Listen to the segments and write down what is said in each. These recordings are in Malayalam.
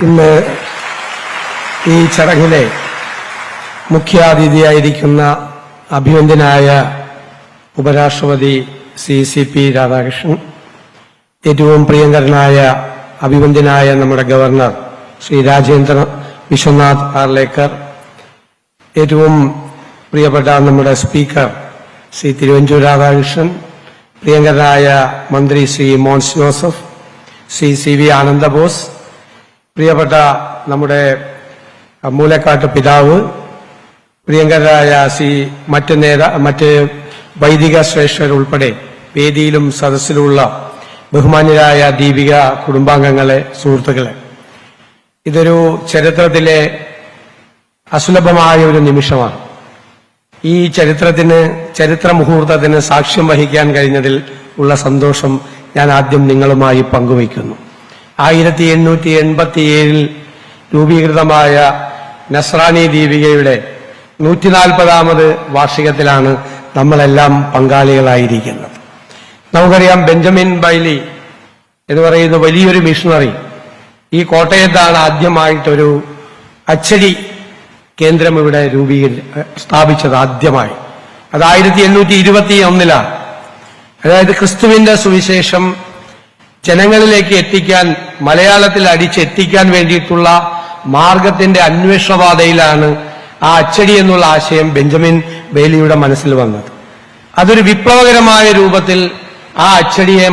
ഇന്ന് ഈ ചടങ്ങിലെ മുഖ്യാതിഥിയായിരിക്കുന്ന അഭിവന്ദ്യനായ ഉപരാഷ്ട്രപതി CP രാധാകൃഷ്ണൻ, ഏറ്റവും പ്രിയങ്കരനായ അഭിവന്ദ്യനായ നമ്മുടെ ഗവർണർ ശ്രീ രാജേന്ദ്ര വിശ്വനാഥ് ആർലേക്കർ, ഏറ്റവും പ്രിയപ്പെട്ട നമ്മുടെ സ്പീക്കർ ശ്രീ തിരുവഞ്ചൂർ രാധാകൃഷ്ണൻ, പ്രിയങ്കരനായ മന്ത്രി ശ്രീ മോൻസ് ജോസഫ്, ശ്രീ CV ആനന്ദബോസ്, പ്രിയപ്പെട്ട നമ്മുടെ മൂലക്കാട്ട് പിതാവ്, പ്രിയങ്കരായ മറ്റ് വൈദിക ശ്രേഷ്ഠർ ഉൾപ്പെടെ വേദിയിലും സദസ്സിലുമുള്ള ബഹുമാന്യരായ ദീപിക കുടുംബാംഗങ്ങളെ, സുഹൃത്തുക്കളെ, ഇതൊരു ചരിത്രത്തിലെ അസുലഭമായ ഒരു നിമിഷമാണ്. ഈ ചരിത്ര മുഹൂർത്തത്തിന് സാക്ഷ്യം വഹിക്കാൻ കഴിഞ്ഞതിൽ ഉള്ള സന്തോഷം ഞാൻ ആദ്യം നിങ്ങളുമായി പങ്കുവയ്ക്കുന്നു. 1887 രൂപീകൃതമായ നസ്രാനി ദീപികയുടെ 140ാമത് വാർഷികത്തിലാണ് നമ്മളെല്ലാം പങ്കാളികളായിരിക്കുന്നത്. നമുക്കറിയാം, ബെഞ്ചമിൻ ബൈലി എന്ന് പറയുന്ന വലിയൊരു മിഷണറി ഈ കോട്ടയത്താണ് ആദ്യമായിട്ടൊരു അച്ചടി കേന്ദ്രം ഇവിടെ സ്ഥാപിച്ചത്. ആദ്യമായി അത് 1821 അതായത് ക്രിസ്തുവിന്റെ സുവിശേഷം ജനങ്ങളിലേക്ക് എത്തിക്കാൻ, മലയാളത്തിൽ അടിച്ചെത്തിക്കാൻ വേണ്ടിയിട്ടുള്ള മാർഗത്തിന്റെ അന്വേഷണപാതയിലാണ് ആ അച്ചടി എന്നുള്ള ആശയം ബെഞ്ചമിൻ ബെയ്ലിയുടെ മനസ്സിൽ വന്നത്. അതൊരു വിപ്ലവകരമായ രൂപത്തിൽ ആ അച്ചടിയെ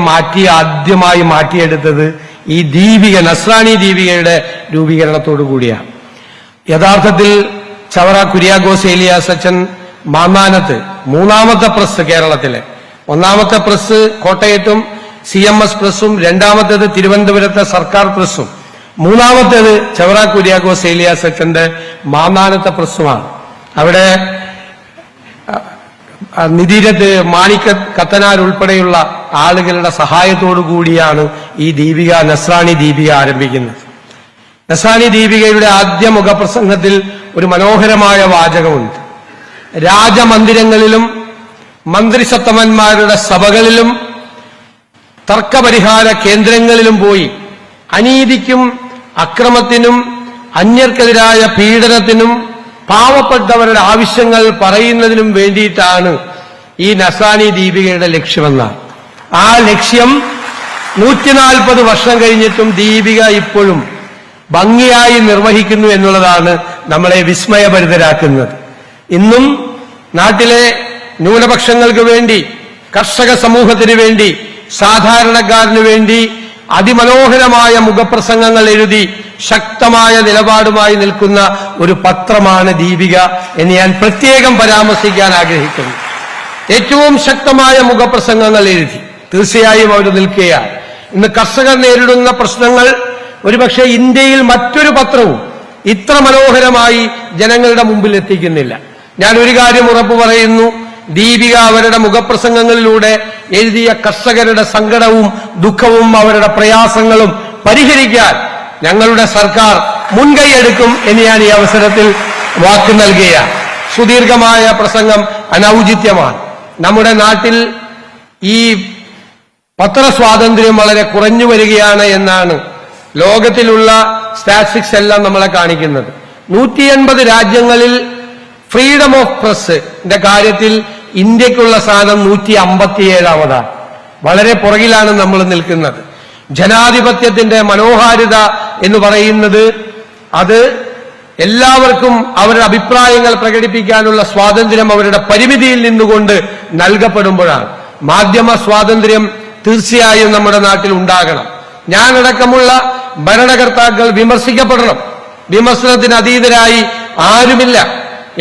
ആദ്യമായി മാറ്റിയെടുത്തത് ഈ ദീപിക, നസ്രാനി ദീപികയുടെ രൂപീകരണത്തോടു കൂടിയാണ്. യഥാർത്ഥത്തിൽ ചവറ കുര്യാക്കോസ് ഏലിയാസ് അച്ഛൻ മാന്നാനത്ത് 3ാമത്തെ പ്രസ്, കേരളത്തിലെ 1ാമത്തെ പ്രസ് കോട്ടയത്തും CMS പ്രസ്സും, 2ാമത്തേത് തിരുവനന്തപുരത്തെ സർക്കാർ പ്രസ്സും, 3ാമത്തേത് ചവറ കുര്യാക്കോസ് ഏലിയാസ് അച്ഛന്റെ മാന്നാനത്തെ പ്രസ്സുമാണ്. അവിടെ നിധിരത്ത് മാണിക്ക കത്തനാർ ഉൾപ്പെടെയുള്ള ആളുകളുടെ സഹായത്തോടു കൂടിയാണ് ഈ ദീപിക, നസ്രാനി ദീപിക ആരംഭിക്കുന്നത്. നസ്രാനി ദീപികയുടെ ആദ്യ മുഖപ്രസംഗത്തിൽ ഒരു മനോഹരമായ വാചകമുണ്ട്: രാജമന്ദിരങ്ങളിലും മന്ത്രിസത്തമന്മാരുടെ സഭകളിലും തർക്കപരിഹാര കേന്ദ്രങ്ങളിലും പോയി അനീതിക്കും അക്രമത്തിനും അന്യർക്കെതിരായ പീഡനത്തിനും പാവപ്പെട്ടവരുടെ ആവശ്യങ്ങൾ പറയുന്നതിനും വേണ്ടിയിട്ടാണ് ഈ നസ്രാനി ദീപികയുടെ ലക്ഷ്യമെന്നാണ്. ആ ലക്ഷ്യം 140 വർഷം കഴിഞ്ഞിട്ടും ദീപിക ഇപ്പോഴും ഭംഗിയായി നിർവഹിക്കുന്നു എന്നുള്ളതാണ് നമ്മളെ വിസ്മയഭരിതരാക്കുന്നത്. ഇന്നും നാട്ടിലെ ന്യൂനപക്ഷങ്ങൾക്ക് വേണ്ടി, കർഷക സമൂഹത്തിന് വേണ്ടി, സാധാരണക്കാരന് വേണ്ടി അതിമനോഹരമായ മുഖപ്രസംഗങ്ങൾ എഴുതി ശക്തമായ നിലപാടുമായി നിൽക്കുന്ന ഒരു പത്രമാണ് ദീപിക എന്ന് ഞാൻ പ്രത്യേകം പരാമർശിക്കാൻ ആഗ്രഹിക്കുന്നു. ഏറ്റവും ശക്തമായ മുഖപ്രസംഗങ്ങൾ എഴുതി തീർച്ചയായും അവർ നിൽക്കുകയാണ്. ഇന്ന് കർഷകർ നേരിടുന്ന പ്രശ്നങ്ങൾ ഒരുപക്ഷെ ഇന്ത്യയിൽ മറ്റൊരു പത്രവും ഇത്ര മനോഹരമായി ജനങ്ങളുടെ മുമ്പിൽ എത്തിക്കുന്നില്ല. ഞാൻ ഒരു കാര്യം ഉറപ്പു പറയുന്നു: ദീപിക അവരുടെ മുഖപ്രസംഗങ്ങളിലൂടെ എഴുതിയ കർഷകരുടെ സങ്കടവും ദുഃഖവും അവരുടെ പ്രയാസങ്ങളും പരിഹരിക്കാൻ ഞങ്ങളുടെ സർക്കാർ മുൻകൈയെടുക്കും എന്ന് ഞാൻ ഈ അവസരത്തിൽ വാക്ക് നൽകുകയാണ്. സുദീർഘമായ പ്രസംഗം അനൌചിത്യമാണ്. നമ്മുടെ നാട്ടിൽ ഈ പത്രസ്വാതന്ത്ര്യം വളരെ കുറഞ്ഞു വരികയാണ് എന്നാണ് ലോകത്തിലുള്ള സ്റ്റാറ്റിസ്റ്റിക്സ് എല്ലാം നമ്മളെ കാണിക്കുന്നത്. 180 രാജ്യങ്ങളിൽ ഫ്രീഡം ഓഫ് പ്രസിന്റെ കാര്യത്തിൽ ഇന്ത്യക്കുള്ള സ്ഥാനം 157ാമതാണ്. വളരെ പുറകിലാണ് നമ്മൾ നിൽക്കുന്നത്. ജനാധിപത്യത്തിന്റെ മനോഹാരിത എന്ന് പറയുന്നത് അത് എല്ലാവർക്കും അവരുടെ അഭിപ്രായങ്ങൾ പ്രകടിപ്പിക്കാനുള്ള സ്വാതന്ത്ര്യം അവരുടെ പരിമിതിയിൽ നിന്നുകൊണ്ട് നൽകപ്പെടുമ്പോഴാണ്. മാധ്യമ സ്വാതന്ത്ര്യം തീർച്ചയായും നമ്മുടെ നാട്ടിൽ ഉണ്ടാകണം. ഞാനടക്കമുള്ള ഭരണകർത്താക്കൾ വിമർശിക്കപ്പെടണം. വിമർശനത്തിന് അതീതരായി ആരുമില്ല.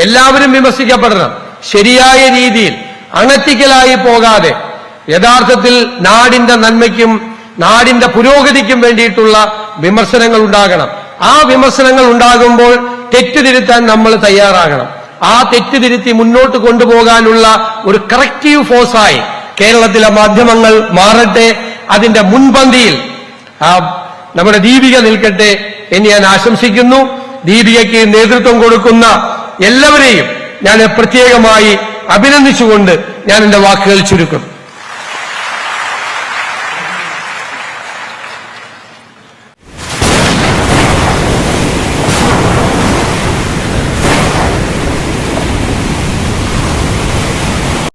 എല്ലാവരും വിമർശിക്കപ്പെടണം. ശരിയായ രീതിയിൽ അണറ്റിക്കലായി പോകാതെ യഥാർത്ഥത്തിൽ നാടിന്റെ നന്മയ്ക്കും നാടിന്റെ പുരോഗതിക്കും വേണ്ടിയിട്ടുള്ള വിമർശനങ്ങൾ ഉണ്ടാകണം. ആ വിമർശനങ്ങൾ ഉണ്ടാകുമ്പോൾ തെറ്റുതിരുത്താൻ നമ്മൾ തയ്യാറാകണം. ആ തെറ്റുതിരുത്തി മുന്നോട്ട് കൊണ്ടുപോകാനുള്ള ഒരു കറക്റ്റീവ് ഫോഴ്സായി കേരളത്തിലെ മാധ്യമങ്ങൾ മാറട്ടെ. അതിന്റെ മുൻപന്തിയിൽ നമ്മുടെ ദീപിക നിൽക്കട്ടെ എന്ന് ഞാൻ ആശംസിക്കുന്നു. ദീപികയ്ക്ക് നേതൃത്വം കൊടുക്കുന്ന എല്ലാവരെയും ഞാൻ പ്രത്യേകമായി അഭിനന്ദിച്ചുകൊണ്ട് ഞാൻ എന്റെ വാക്കുകൾ ചുരുക്കും.